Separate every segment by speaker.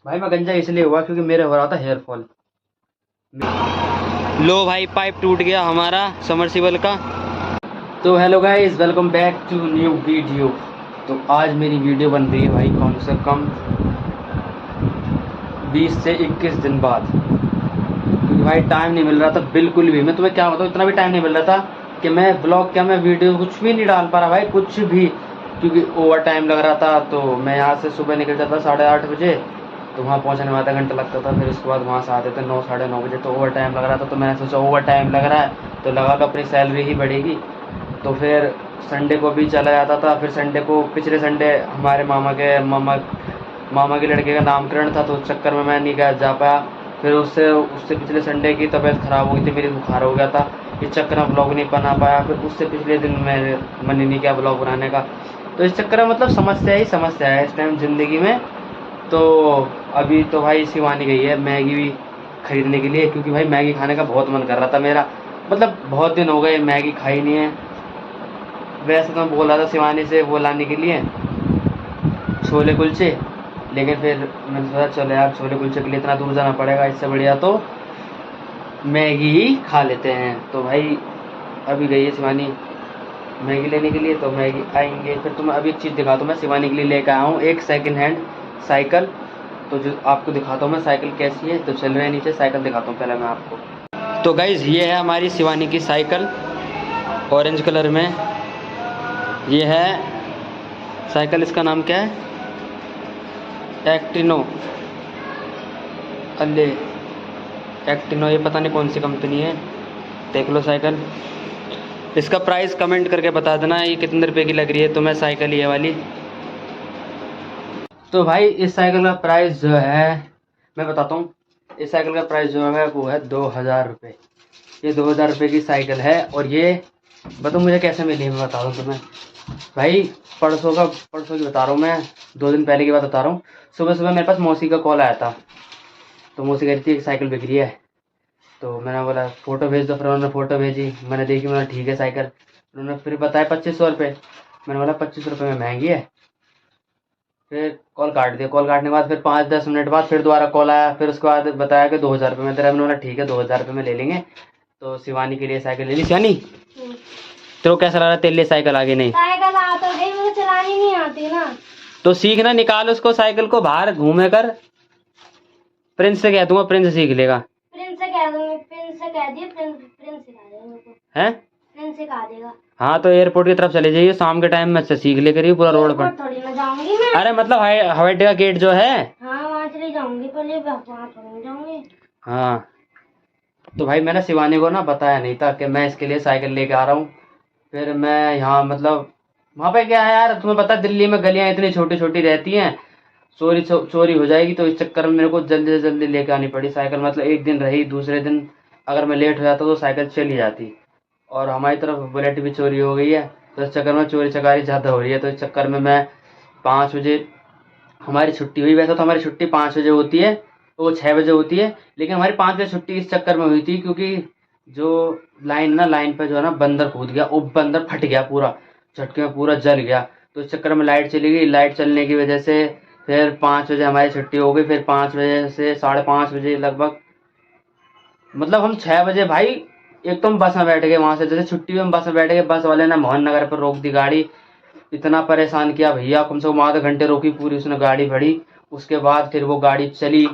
Speaker 1: भाई मैं गंजा इसलिए हुआ क्योंकि मेरे हो रहा था हेयर फॉल। लो भाई पाइप टूट गया हमारा समरसीबल का। तो hello guys, welcome back to new video. तो आज मेरी वीडियो बन रही है भाई कम से कम 20 से 21 दिन बाद, क्योंकि भाई टाइम नहीं मिल रहा था बिल्कुल भी। मैं तुम्हें क्या बताऊँ, इतना भी टाइम नहीं मिल रहा था कि मैं ब्लॉग क्या, मैं वीडियो कुछ भी नहीं डाल पा रहा भाई, कुछ भी, क्योंकि ओवर टाइम लग रहा था। तो मैं यहाँ से सुबह निकल जाता 8:30 बजे, तो वहाँ पहुँचने में आधा घंटा लगता था। फिर उसके बाद वहाँ से आते थे 9 साढ़े 9 बजे, तो ओवर टाइम लग रहा था। तो मैंने सोचा ओवर टाइम लग रहा है तो लगा लो, अपनी सैलरी ही बढ़ेगी। तो फिर संडे को भी चला जाता था। फिर संडे को, पिछले संडे हमारे मामा के लड़के का नामकरण था, तो उस चक्कर में मैं नहीं जा पाया। फिर उससे उससे पिछले संडे की तबीयत ख़राब हो गई थी, मेरी बुखार हो गया था, इस चक्कर में ब्लॉग नहीं बना पाया। फिर उससे पिछले दिन मेरे मन ही नहीं किया ब्लॉग बनाने का। तो इस चक्कर में मतलब समस्या ही समस्या है इस टाइम ज़िंदगी में। तो अभी तो भाई शिवानी गई है मैगी भी ख़रीदने के लिए, क्योंकि भाई मैगी खाने का बहुत मन कर रहा था मेरा। मतलब बहुत दिन हो गए मैगी खाई नहीं है। वैसे तो मैं बोल रहा था शिवानी से वो लाने के लिए छोले कुलचे, लेकिन फिर मैंने सोचा चलो यार, छोले कुलचे के लिए इतना दूर जाना पड़ेगा, इससे बढ़िया तो मैगी ही खा लेते हैं। तो भाई अभी गई है शिवानी मैगी लेने के लिए, तो मैगी आएंगे। फिर तुम्हें अभी एक चीज़ दिखाता हूँ, मैं शिवानी के लिए लेकर आया हूँ एक सेकंड हैंड साइकिल। तो जो आपको दिखाता हूँ मैं साइकिल कैसी है। तो चल रहे हैं नीचे, साइकिल दिखाता हूँ पहले मैं आपको। तो गाइज़ ये है हमारी शिवानी की साइकिल, ऑरेंज कलर में। ये है साइकिल, इसका नाम क्या है, एक्टिनो। अल्ले एक्टिनो, ये पता नहीं कौन सी कंपनी है, देख लो साइकिल। इसका प्राइस कमेंट करके बता देना ये कितने रुपए की लग रही है तुम्हें साइकिल ये वाली। तो भाई इस साइकिल का प्राइस जो है मैं बताता हूँ। इस साइकिल का प्राइस जो है वो है 2000 रुपये। ये 2000 रुपये की साइकिल है। और ये बताओ मुझे कैसे मिली, मैं बता दूँ तुम्हें भाई। परसों की बता रहा हूँ मैं, 2 दिन पहले की बात बता रहा हूँ। सुबह सुबह मेरे पास मौसी का कॉल आया था। तो मौसी कह रही थी एक साइकिल बिक रही है। तो मैंने बोला फ़ोटो भेज दो। फिर उन्होंने फ़ोटो भेजी, मैंने देखी, मैंने ठीक है साइकिल। उन्होंने फिर बताया 2500 रुपये। मैंने बोला 2500 रुपये में महंगी है। फिर कॉल काट दिया। कॉल काटने के बाद फिर 5-10 मिनट बाद फिर दोबारा कॉल आया। फिर उसके बाद बताया कि 2000 रुपये में तेरा। मैंने बोला ठीक है 2000 रुपये में ले लेंगे। तो शिवानी के लिए साइकिल ले ली। शिवानी तेरे को कैसा लग रहा है तेरे लिए साइकिल आगे? नहीं
Speaker 2: साइकिल आ तो गई, मुझे चलानी नहीं आती ना।
Speaker 1: तो सीखना, निकाल उसको साइकिल को बाहर घूमे कर। प्रिंस से कह दूंगा, प्रिंस सीख लेगा।
Speaker 2: प्रिंस से कह दूंगी, प्रिंस से कह दिए, प्रिंस सिखा देगा मेरे को।
Speaker 1: हैं?
Speaker 2: प्रिंस सिखा देगा।
Speaker 1: हाँ तो एयरपोर्ट की तरफ चले जाइए शाम के टाइम में, से सीख ले करिए पूरा रोड पर।
Speaker 2: थोड़ी ना जाऊंगी मैं।
Speaker 1: अरे मतलब हवाई अड्डे का गेट जो है,
Speaker 2: हाँ वहाँ चली जाऊंगी, पहले वहाँ थोड़ी जाऊंगी।
Speaker 1: हाँ। तो भाई मैंने शिवानी को ना बताया नहीं था कि मैं इसके लिए साइकिल लेके आ रहा हूँ। फिर मैं यहाँ मतलब वहाँ पे क्या है यार, तुम्हें पता है दिल्ली में गलियाँ इतनी छोटी छोटी रहती हैं, चोरी हो जाएगी। तो इस चक्कर में मेरे को जल्दी से जल्दी लेके आनी पड़ी साइकिल। मतलब एक दिन रही, दूसरे दिन अगर मैं लेट हो जाता तो साइकिल चली जाती। और हमारी तरफ बुलेट भी चोरी हो गई है, तो इस चक्कर में चोरी चकारी ज़्यादा हो रही है। तो इस चक्कर में मैं 5 बजे हमारी छुट्टी हुई। वैसे तो हमारी छुट्टी 5 बजे होती है, तो वो 6 बजे होती है, लेकिन हमारी 5 बजे छुट्टी इस चक्कर में हुई थी क्योंकि जो लाइन पे जो है ना बंदर कूद गया, वो बंदर फट गया पूरा, झटके में पूरा जल गया। तो इस चक्कर में लाइट चली गई। लाइट चलने की वजह से फिर 5 बजे हमारी छुट्टी हो गई। फिर 5 बजे से 5:30 बजे लगभग, मतलब हम 6 बजे भाई एक तो हम बस में बैठ गए। वहाँ से जैसे छुट्टी हुई हम बस में बैठ गए। बस वाले ने मोहन नगर पर रोक दी गाड़ी। इतना परेशान किया भैया, कम से कम आधे घंटे रोकी पूरी उसने गाड़ी भरी। उसके बाद फिर वो गाड़ी चली।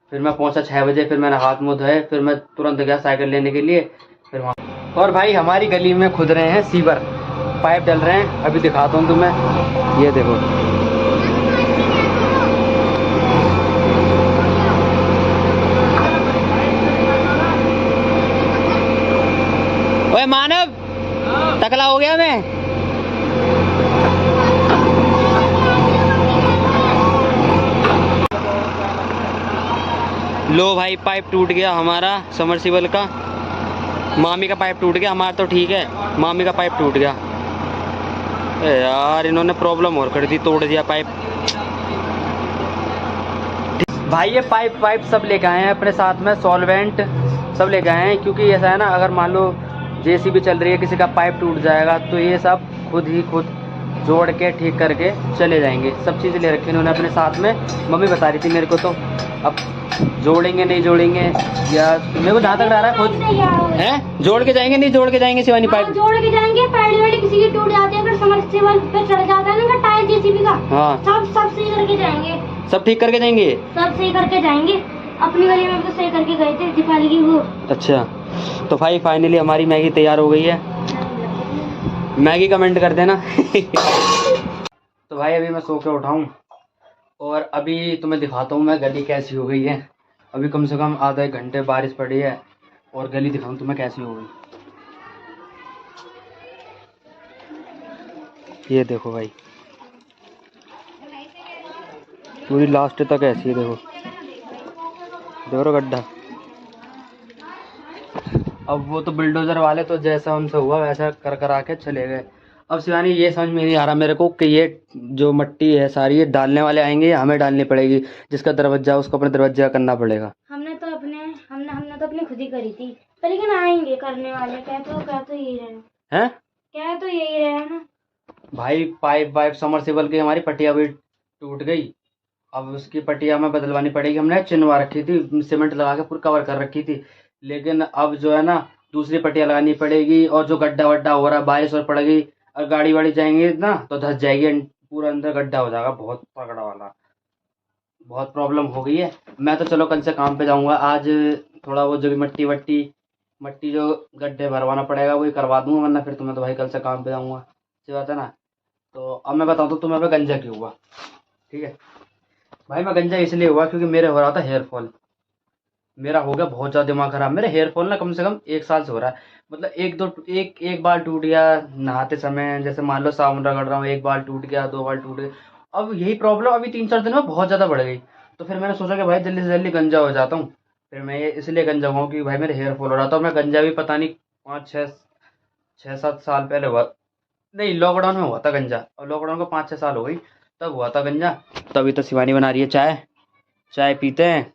Speaker 1: फिर मैं पहुंचा 6 बजे। फिर मैंने हाथ मुँह धोए, फिर मैं तुरंत गया साइकिल लेने के लिए। फिर वहाँ और भाई हमारी गली में खुद रहे हैं सीवर, पाइप डल रहे हैं। अभी दिखाता हूँ तुम्हें, ये देखो। ओए मानव, टकला हो गया मैं। लो भाई पाइप टूट गया हमारा समरसीबल का। मामी का पाइप टूट गया, हमारा तो ठीक है, मामी का पाइप टूट गया। यार इन्होंने प्रॉब्लम और कर दी, तोड़ दिया पाइप। भाई ये पाइप सब लेके आए हैं अपने साथ में, सॉल्वेंट सब लेके आए हैं। क्योंकि ऐसा है ना, अगर मान लो जेसीबी चल रही है, किसी का पाइप टूट जाएगा तो ये सब खुद जोड़ के ठीक करके चले जाएंगे। सब चीज़ें ले रखी उन्होंने अपने साथ में। मम्मी बता रही थी मेरे को, तो अब जोड़ेंगे नहीं जोड़ेंगे या मेरे को जहाँ तक रहा है खुद है, जोड़ के जाएंगे नहीं जोड़ के जाएंगे शिवानी पाइप
Speaker 2: जोड़ के जाएंगे। पैडी वाली किसी की टूट जाती है, अगर समरसेबल पे चढ़ जाता है ना टायर जेसीबी का,
Speaker 1: हाँ
Speaker 2: सब सही करके जाएंगे।
Speaker 1: सब ठीक करके जाएंगे,
Speaker 2: सब सही करके जाएंगे। अपनी गली में भी तो सही करके गए थे दीपावली की वो।
Speaker 1: अच्छा तो भाई फाइनली हमारी मैगी तैयार हो गई है। मैगी कमेंट कर देना। तो भाई अभी मैं सो के उठाऊँ और अभी तुम्हें दिखाता हूँ मैं गली कैसी हो गई है। अभी कम से कम आधा एक घंटे बारिश पड़ी है और गली दिखाऊँ तुम्हें कैसी हो गई। ये देखो भाई पूरी लास्ट तक ऐसी है, देखो देखो गड्ढा। अब वो तो बिल्डोजर वाले तो जैसा उनसे हुआ वैसा कर कर आके चले गए। अब शिवानी ये समझ में नहीं आ रहा मेरे को कि ये जो मिट्टी है सारी ये डालने वाले आएंगे या हमें डालनी पड़ेगी। जिसका दरवाजा उसको अपने दरवाजा करना पड़ेगा।
Speaker 2: हमने तो अपने खुद ही करी थी, पर लेकिन आएंगे करने वाले। क्या तो यही रहे
Speaker 1: हैं,
Speaker 2: क्या तो यही रहे ना
Speaker 1: भाई। पाइप समरसेबल की हमारी पटिया भी टूट गई। अब उसकी पटिया में बदलवानी पड़ेगी। हमने चिनवा रखी थी, सीमेंट लगा के पूरी कवर कर रखी थी, लेकिन अब जो है ना दूसरी पटिया लगानी पड़ेगी। और जो गड्ढा वड्ढा हो रहा है, बारिश और पड़ गई और गाड़ी वाड़ी जाएंगे ना तो धस जाएगी, पूरा अंदर गड्ढा हो जाएगा बहुत तगड़ा वाला। बहुत प्रॉब्लम हो गई है। मैं तो चलो कल से काम पे जाऊंगा। आज थोड़ा वो जो भी मट्टी जो गड्ढे भरवाना पड़ेगा वही करवा दूंगा, वरना फिर तुम्हें तो भाई कल से काम पे जाऊंगा। सही बात है ना। तो अब मैं बताता हूँ तुम्हें मैं गंजा क्यों हुआ। ठीक है भाई, मैं गंजा इसलिए हुआ क्योंकि मेरे हो रहा था हेयर फॉल। मेरा हो गया बहुत ज़्यादा दिमाग खराब। मेरा हेयर फॉल ना कम से कम 1 साल से हो रहा है। मतलब एक बाल टूट गया नहाते समय, जैसे मान लो साबुन रगड़ रहा हूँ, एक बाल टूट गया, 2 बाल टूट गए। अब यही प्रॉब्लम अभी 3-4 दिन में बहुत ज़्यादा बढ़ गई। तो फिर मैंने सोचा कि भाई जल्दी से जल्दी गंजा हो जाता हूँ। फिर मैं ये इसलिए गंजा हुआ क्योंकि भाई मेरे हेयर फॉल हो रहा था। और मैं गंजा भी पता नहीं 5-6-7 साल पहले हुआ, नहीं लॉकडाउन में हुआ था गंजा। और लॉकडाउन को 5-6 साल हो गई, तब हुआ था गंजा। तो अभी तो शिवानी बना रही है चाय, चाय पीते हैं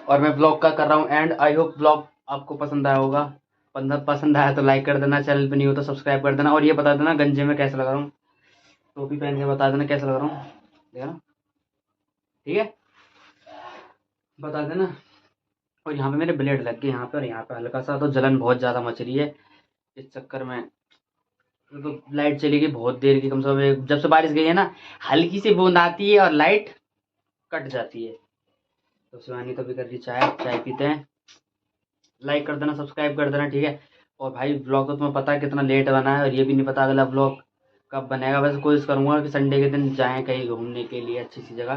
Speaker 1: और मैं ब्लॉग का कर रहा हूँ एंड। आई होप ब्लॉग आपको पसंद आया होगा। पसंद आया तो लाइक कर देना, चैनल पे नहीं हो तो सब्सक्राइब कर देना। और ये बता देना गंजे में कैसा लगा रहा हूँ, टोपी पहन के बता देना कैसा लग रहा हूँ, देखना ठीक है, बता देना। और यहाँ पे मेरे ब्लेड लग गए यहाँ पे, और यहाँ पे हल्का सा तो जलन बहुत ज़्यादा मच रही है इस चक्कर में। तो लाइट चली गई बहुत देर की, कम से कम जब से बारिश गई है ना हल्की सी बूंद आती है और लाइट कट जाती है। तो शिवानी तो भी कर रही चाय पीते हैं। लाइक कर देना, सब्सक्राइब कर देना, ठीक है। और भाई ब्लॉग तो तुम्हें पता है कितना लेट बना है, और ये भी नहीं पता अगला ब्लॉग कब बनेगा। वैसे कोशिश करूँगा कि संडे के दिन जाएँ कहीं घूमने के लिए अच्छी सी जगह।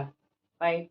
Speaker 1: बाय।